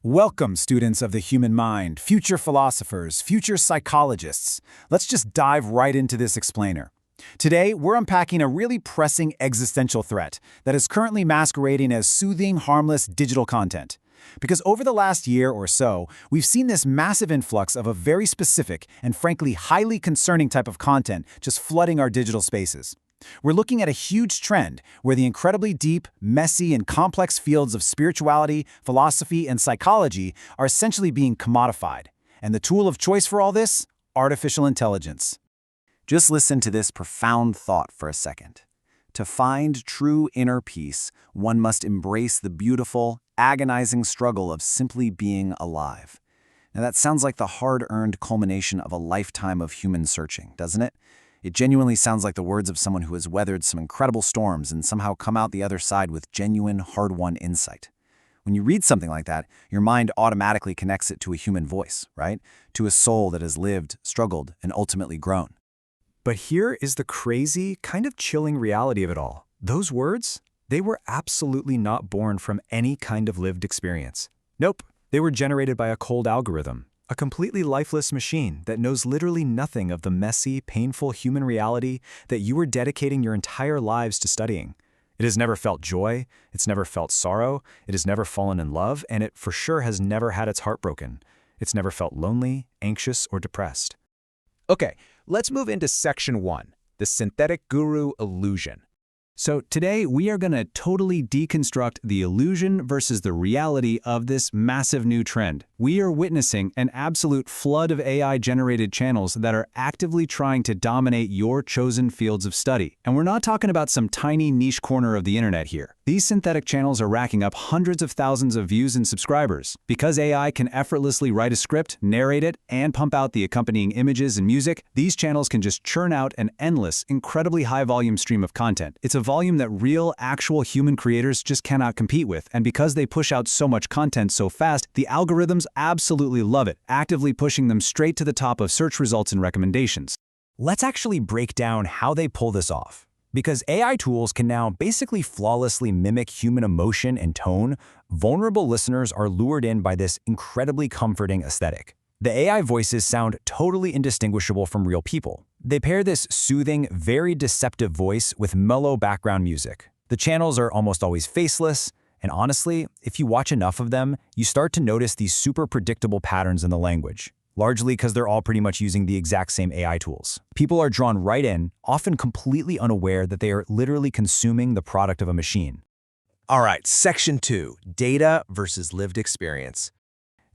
Welcome, students of the human mind, future philosophers, future psychologists. Let's just dive right into this explainer. Today, we're unpacking a really pressing existential threat that is currently masquerading as soothing, harmless digital content. Because over the last year or so, we've seen this massive influx of a very specific and frankly highly concerning type of content just flooding our digital spaces. We're looking at a huge trend where the incredibly deep, messy, and complex fields of spirituality, philosophy, and psychology are essentially being commodified. And the tool of choice for all this? Artificial intelligence. Just listen to this profound thought for a second. To find true inner peace, one must embrace the beautiful, agonizing struggle of simply being alive. Now that sounds like the hard-earned culmination of a lifetime of human searching, doesn't it? It genuinely sounds like the words of someone who has weathered some incredible storms and somehow come out the other side with genuine, hard-won insight. When you read something like that, your mind automatically connects it to a human voice, right? To a soul that has lived, struggled, and ultimately grown. But here is the crazy, kind of chilling reality of it all. Those words, they were absolutely not born from any kind of lived experience. Nope, they were generated by a cold algorithm. A completely lifeless machine that knows literally nothing of the messy, painful human reality that you were dedicating your entire lives to studying. It has never felt joy, it's never felt sorrow, it has never fallen in love, and it for sure has never had its heart broken. It's never felt lonely, anxious, or depressed. Okay, let's move into Section 1, the synthetic guru illusion. So today, we are going to totally deconstruct the illusion versus the reality of this massive new trend. We are witnessing an absolute flood of AI-generated channels that are actively trying to dominate your chosen fields of study. And we're not talking about some tiny niche corner of the internet here. These synthetic channels are racking up hundreds of thousands of views and subscribers. Because AI can effortlessly write a script, narrate it, and pump out the accompanying images and music, these channels can just churn out an endless, incredibly high-volume stream of content. It's a volume that real, actual human creators just cannot compete with, and because they push out so much content so fast, the algorithms absolutely love it, actively pushing them straight to the top of search results and recommendations. Let's actually break down how they pull this off. Because AI tools can now basically flawlessly mimic human emotion and tone, vulnerable listeners are lured in by this incredibly comforting aesthetic. The AI voices sound totally indistinguishable from real people. They pair this soothing, very deceptive voice with mellow background music. The channels are almost always faceless, and honestly, if you watch enough of them, you start to notice these super predictable patterns in the language, largely because they're all pretty much using the exact same AI tools. People are drawn right in, often completely unaware that they are literally consuming the product of a machine. All right, Section 2, data versus lived experience.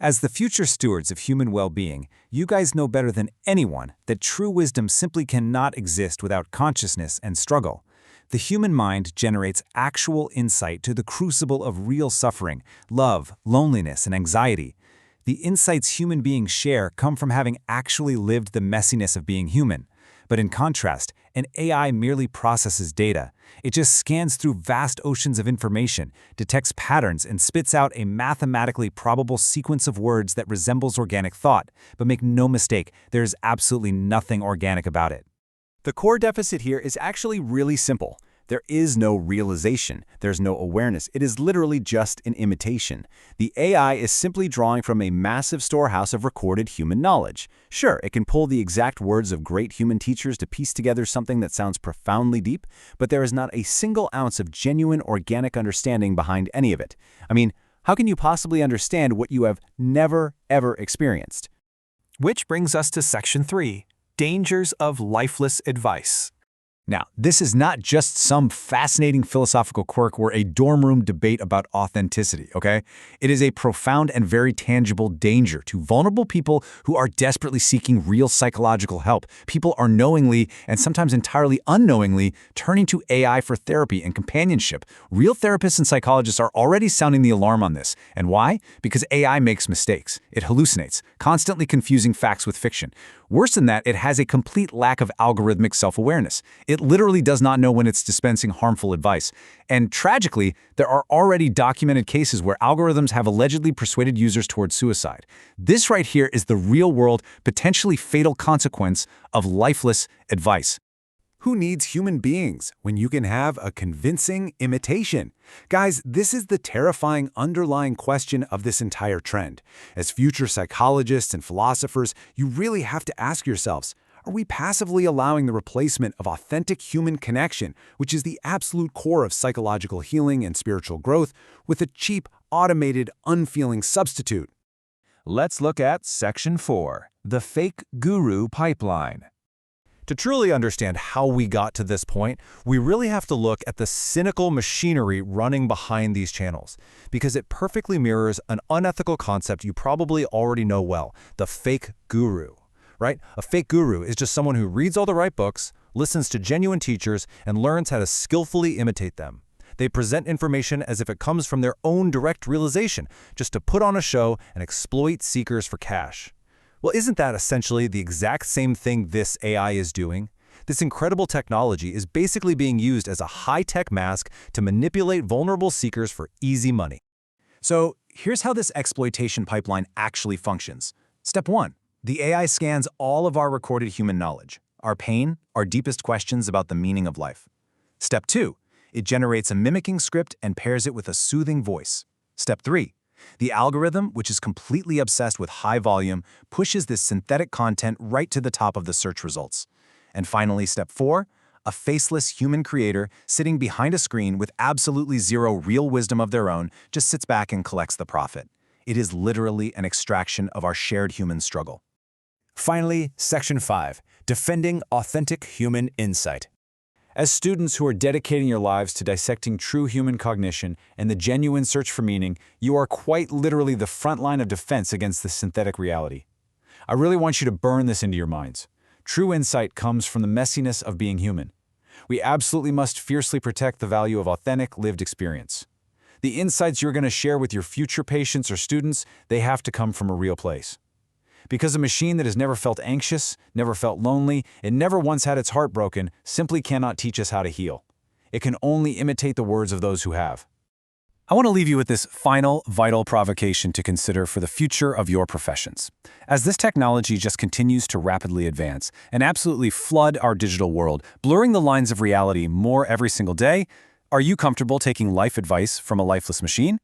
As the future stewards of human well-being, you guys know better than anyone that true wisdom simply cannot exist without consciousness and struggle. The human mind generates actual insight to the crucible of real suffering, love, loneliness, and anxiety. The insights human beings share come from having actually lived the messiness of being human. But in contrast, an AI merely processes data. It just scans through vast oceans of information, detects patterns, and spits out a mathematically probable sequence of words that resembles organic thought. But make no mistake, there is absolutely nothing organic about it. The core deficit here is actually really simple. There is no realization, there's no awareness. It is literally just an imitation. The AI is simply drawing from a massive storehouse of recorded human knowledge. Sure, it can pull the exact words of great human teachers to piece together something that sounds profoundly deep, but there is not a single ounce of genuine organic understanding behind any of it. I mean, how can you possibly understand what you have never, ever experienced? Which brings us to Section 3, dangers of lifeless advice. Now, this is not just some fascinating philosophical quirk or a dorm room debate about authenticity, okay? It is a profound and very tangible danger to vulnerable people who are desperately seeking real psychological help. People are knowingly, and sometimes entirely unknowingly, turning to AI for therapy and companionship. Real therapists and psychologists are already sounding the alarm on this. And why? Because AI makes mistakes. It hallucinates, constantly confusing facts with fiction. Worse than that, it has a complete lack of algorithmic self-awareness. It literally does not know when it's dispensing harmful advice. And tragically, there are already documented cases where algorithms have allegedly persuaded users towards suicide. This right here is the real-world, potentially fatal consequence of lifeless advice. Who needs human beings when you can have a convincing imitation? Guys, this is the terrifying underlying question of this entire trend. As future psychologists and philosophers, you really have to ask yourselves, are we passively allowing the replacement of authentic human connection, which is the absolute core of psychological healing and spiritual growth, with a cheap, automated, unfeeling substitute? Let's look at Section 4, the fake guru pipeline. To truly understand how we got to this point, we really have to look at the cynical machinery running behind these channels, because it perfectly mirrors an unethical concept you probably already know well, the fake guru. Right? A fake guru is just someone who reads all the right books, listens to genuine teachers, and learns how to skillfully imitate them. They present information as if it comes from their own direct realization, just to put on a show and exploit seekers for cash. Well, isn't that essentially the exact same thing this AI is doing? This incredible technology is basically being used as a high-tech mask to manipulate vulnerable seekers for easy money. So here's how this exploitation pipeline actually functions. Step 1. The AI scans all of our recorded human knowledge, our pain, our deepest questions about the meaning of life. Step 2. It generates a mimicking script and pairs it with a soothing voice. Step 3. The algorithm, which is completely obsessed with high volume, pushes this synthetic content right to the top of the search results. And finally, Step 4, a faceless human creator sitting behind a screen with absolutely zero real wisdom of their own just sits back and collects the profit. It is literally an extraction of our shared human struggle. Finally, Section 5, defending authentic human insight. As students who are dedicating your lives to dissecting true human cognition and the genuine search for meaning, you are quite literally the front line of defense against this synthetic reality. I really want you to burn this into your minds. True insight comes from the messiness of being human. We absolutely must fiercely protect the value of authentic, lived experience. The insights you're going to share with your future patients or students, they have to come from a real place. Because a machine that has never felt anxious, never felt lonely, and never once had its heart broken simply cannot teach us how to heal. It can only imitate the words of those who have. I want to leave you with this final, vital provocation to consider for the future of your professions. As this technology just continues to rapidly advance and absolutely flood our digital world, blurring the lines of reality more every single day, are you comfortable taking life advice from a lifeless machine?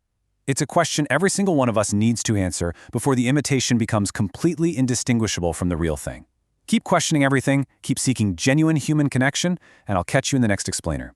It's a question every single one of us needs to answer before the imitation becomes completely indistinguishable from the real thing. Keep questioning everything, keep seeking genuine human connection, and I'll catch you in the next explainer.